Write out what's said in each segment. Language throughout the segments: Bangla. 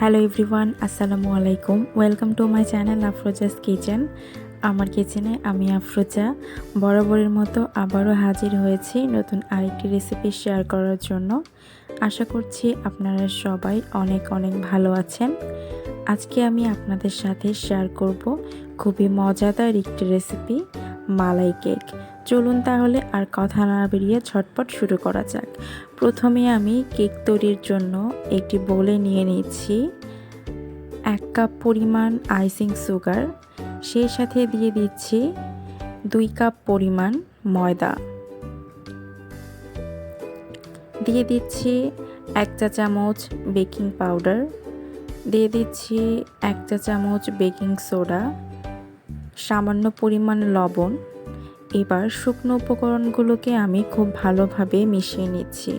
হ্যালো এভরিওয়ান, আসসালামু আলাইকুম। Welcome to my channel Afroza's kitchen. আমার কিচেনে আমি আফরোজা বরাবরের মতো আবারও হাজির হয়েছি নতুন আরেকটি রেসিপি শেয়ার করার জন্য। আশা করছি আপনারা সবাই অনেক অনেক ভালো আছেন। আজকে আমি আপনাদের সাথে শেয়ার করব খুবই মজাদার একটি রেসিপি, মালাই কেক। চলুন তাহলে আর কথা না বেরিয়ে ঝটপট শুরু করা যাক। প্রথমে আমি কেক তৈরির জন্য একটি বোলে নিয়ে নিচ্ছি 1 কাপ পরিমাণ আইসিং সুগার, সেই সাথে দিয়ে দিচ্ছি 2 কাপ পরিমাণ ময়দা, দিয়ে দিচ্ছি 1 চা চামচ বেকিং পাউডার, দিয়ে দিচ্ছি 1 চা চামচ বেকিং সোডা, সামান্য পরিমাণ লবণ। এবার শুকনো উপকরণগুলোকে আমি খুব ভালোভাবে মিশিয়ে নিচ্ছি।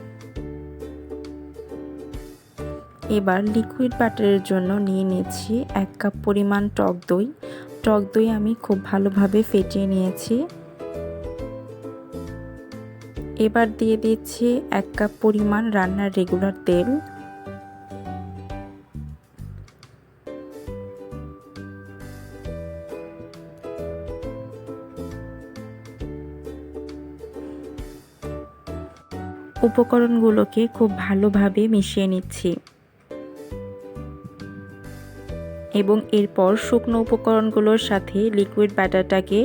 এবার লিকুইড ব্যাটারের জন্য নিয়ে নিচ্ছি 1 কাপ পরিমাণ টক দই। টক দই আমি খুব ভালোভাবে ফেটিয়ে নিয়েছি। এবার দিয়ে দিচ্ছি 1 কাপ পরিমাণ রান্নার রেগুলার তেল, উপকরণগুলোকে খুব ভালোভাবে মিশিয়ে নিচ্ছি এবং এরপর শুকনো উপকরণগুলোর সাথে লিকুইড ব্যাটারটাকে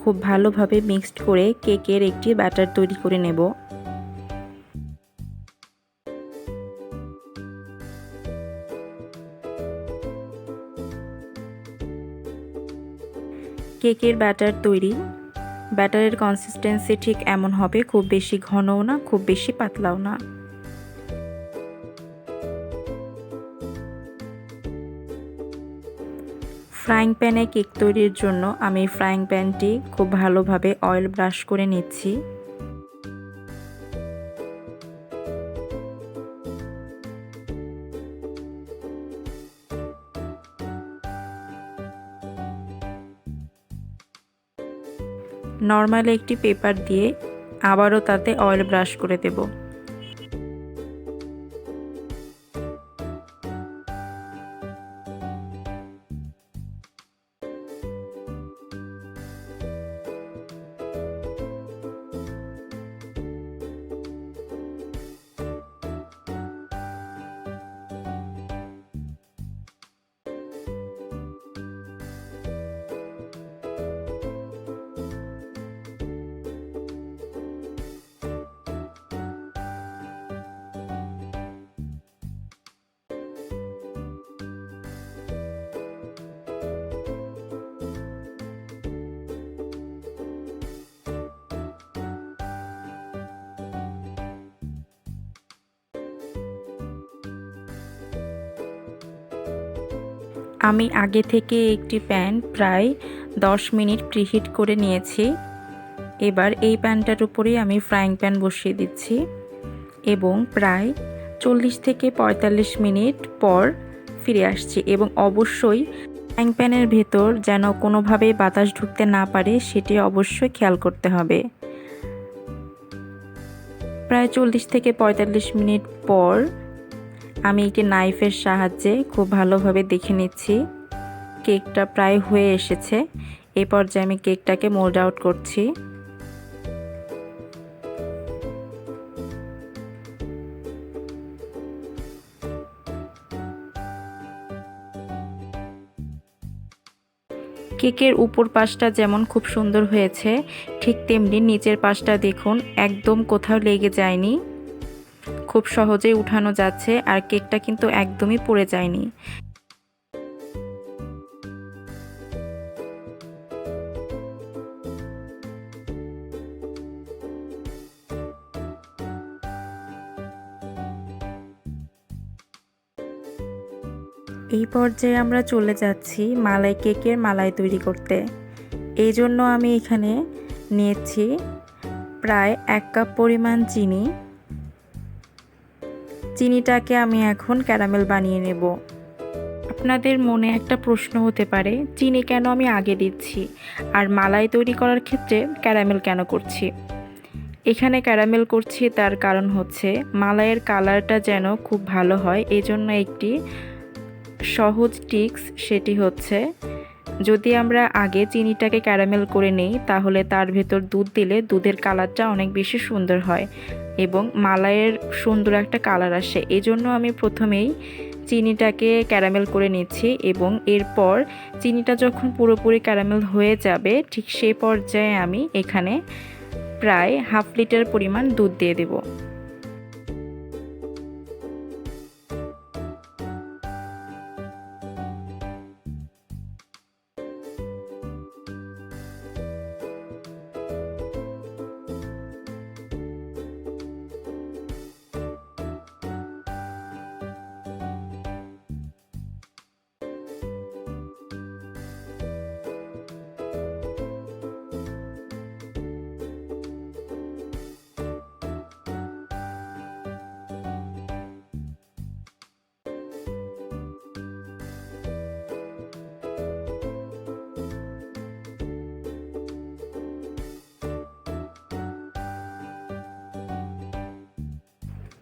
খুব ভালোভাবে মিক্সড করে কেকের একটি ব্যাটার তৈরি করে নেব। কেকের ব্যাটার তৈরি। ব্যাটারের কনসিস্টেন্সি ঠিক এমন হবে, খুব বেশি ঘনও না, খুব বেশি পাতলাও না। ফ্রাইং প্যানে কেক তৈরির জন্য আমি ফ্রাইং প্যানটি খুব ভালোভাবে অয়েল ব্রাশ করে নিচ্ছি। নর্মাল একটি পেপার দিয়ে আবারও তাতে অয়েল ব্রাশ করে দেব। আমি আগে থেকে একটি প্যান প্রায় 10 মিনিট প্রিহিট করে নিয়েছি। এবার এই প্যানটার উপরেই আমি ফ্রাইং প্যান বসিয়ে দিচ্ছি এবং প্রায় 40 থেকে 45 মিনিট পর ফিরে আসছি এবং অবশ্যই ফ্রাইং প্যানের ভেতর যেন কোনোভাবেই বাতাস ঢুকতে না পারে সেটি অবশ্যই খেয়াল করতে হবে। প্রায় 40 থেকে 45 মিনিট পর আমি একটি নাইফের সাহায্যে খুব ভালোভাবে দেখে নিচ্ছি কেকটা প্রায় হয়ে এসেছে। এই পর্যায়ে আমি কেকটাকে মোল্ড আউট করছি। কেকের উপর পাশটা যেমন খুব সুন্দর হয়েছে, ঠিক তেমনি নিচের পাশটা দেখুন একদম কোথাও লেগে যায়নি, খুব সহজেই উঠানো যাচ্ছে আর কেকটা কিন্তু একদমই পড়ে যায়নি। এই পর্যায়ে আমরা চলে যাচ্ছি মালাই কেকের মালাই তৈরি করতে। এই জন্য আমি এখানে নিয়েছি প্রায় 1 কাপ পরিমাণ চিনি। চিনিটাকে আমি এখন ক্যারামেল বানিয়ে নেব। আপনাদের মনে একটা প্রশ্ন হতে পারে, চিনি কেন আমি আগে দিচ্ছি আর মালাই তৈরি করার ক্ষেত্রে ক্যারামেল কেন করছি? এখানে ক্যারামেল করছি তার কারণ হচ্ছে মালাইয়ের কালারটা যেন খুব ভালো হয়, এই জন্য একটি সহজ টিপস, সেটি হচ্ছে যদি আমরা আগে চিনিটাকে ক্যারামেল করে নিই তাহলে তার ভেতর দুধ দিলে দুধের কালারটা অনেক বেশি সুন্দর হয় এবং মালাইয়ের সুন্দর একটা কালার আসে। এজন্য আমি প্রথমেই চিনিটাকে ক্যারামেল করে নিচ্ছি এবং এরপর চিনিটা যখন পুরোপুরি ক্যারামেল হয়ে যাবে ঠিক সেই পর্যায়ে আমি এখানে প্রায় হাফ লিটার পরিমাণ দুধ দিয়ে দেব।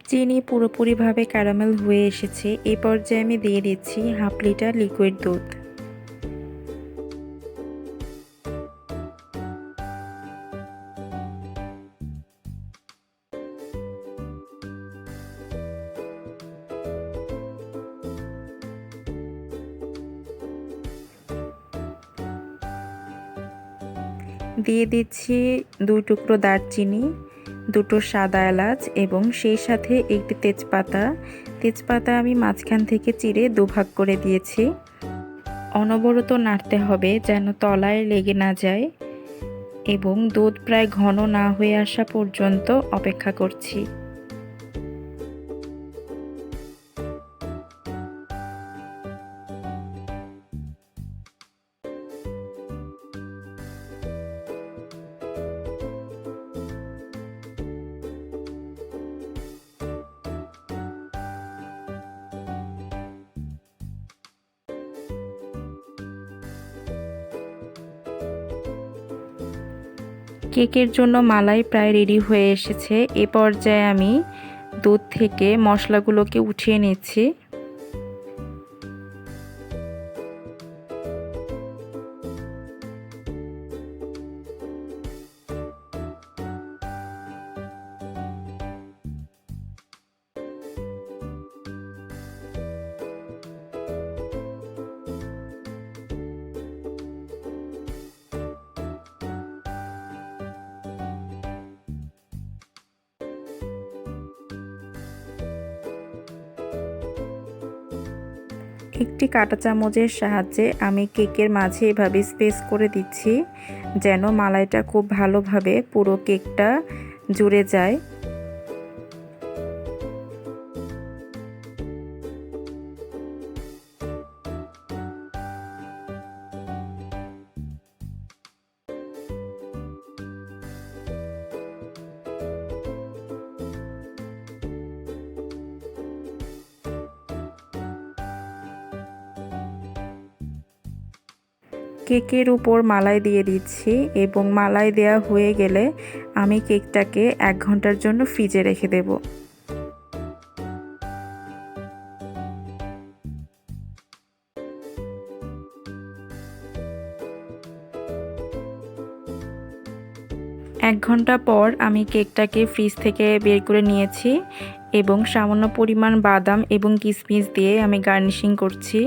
চিনি পুরোপুরিভাবে ক্যারামেল হয়ে এসেছে। এই পর্যায়ে আমি দিয়ে দিচ্ছি হাফ লিটার লিকুইড দুধ। দিয়ে দিচ্ছি 2 টুকরো দারচিনি, 2টো সাদা এলাচ এবং সেই সাথে একটি তেজপাতা আমি মাঝখান থেকে চিড়ে দুভাগ করে দিয়েছি। অনবরত নাড়তে হবে যেন তলায় লেগে না যায় এবং দুধ প্রায় ঘন না হয়ে আসা পর্যন্ত অপেক্ষা করছি। কেকের জন্য মালাই প্রায় রেডি হয়ে এসেছে। এ পর্যায়ে আমি দুধ থেকে মশলাগুলোকে উঠিয়ে নিচ্ছি। একটি কাঁটা চামচের সাহায্যে আমি কেকের মাঝে এভাবে স্পেস করে দিচ্ছি যেন মালাইটা খুব ভালোভাবে পুরো কেকটা জুড়ে যায়। কেকের উপর মালাই দিয়ে দিচ্ছি এবং মালাই দেওয়া হয়ে গেলে আমি কেকটাকে 1 ঘন্টার জন্য ফ্রিজে রেখে দেব। এক ঘন্টা পর আমি কেকটাকে ফ্রিজ থেকে বের করে নিয়েছি এবং সামান্য পরিমাণ বাদাম এবং কিশমিশ দিয়ে আমি গার্নিশিং করছি।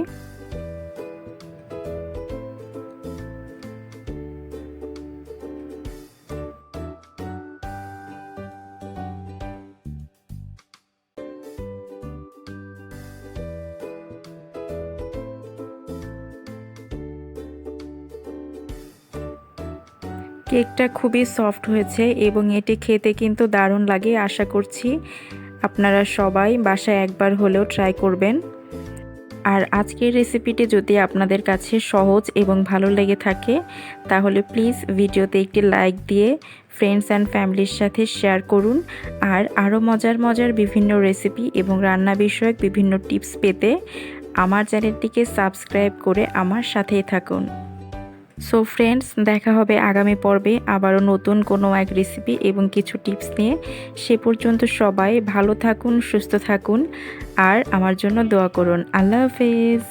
কেকটা খুবই সফট হয়েছে এবং এটি খেতে কিন্তু দারুণ লাগে। আশা করছি আপনারা সবাই বাসায় একবার হলেও ট্রাই করবেন। আর আজকের রেসিপিটি যদি আপনাদের কাছে সহজ এবং ভালো লেগে থাকে তাহলে প্লিজ ভিডিওতে একটি লাইক দিয়ে ফ্রেন্ডস অ্যান্ড ফ্যামিলির সাথে শেয়ার করুন। আর আরও মজার বিভিন্ন রেসিপি এবং রান্না বিষয়ক বিভিন্ন টিপস পেতে আমার চ্যানেলটিকে সাবস্ক্রাইব করে আমার সাথেই থাকুন। সো ফ্রেন্ডস, দেখা হবে আগামী পর্বে আবারও নতুন কোনো এক রেসিপি এবং কিছু টিপস নিয়ে। সে পর্যন্ত সবাই ভালো থাকুন, সুস্থ থাকুন আর আমার জন্য দোয়া করুন। আল্লাহ হাফেজ।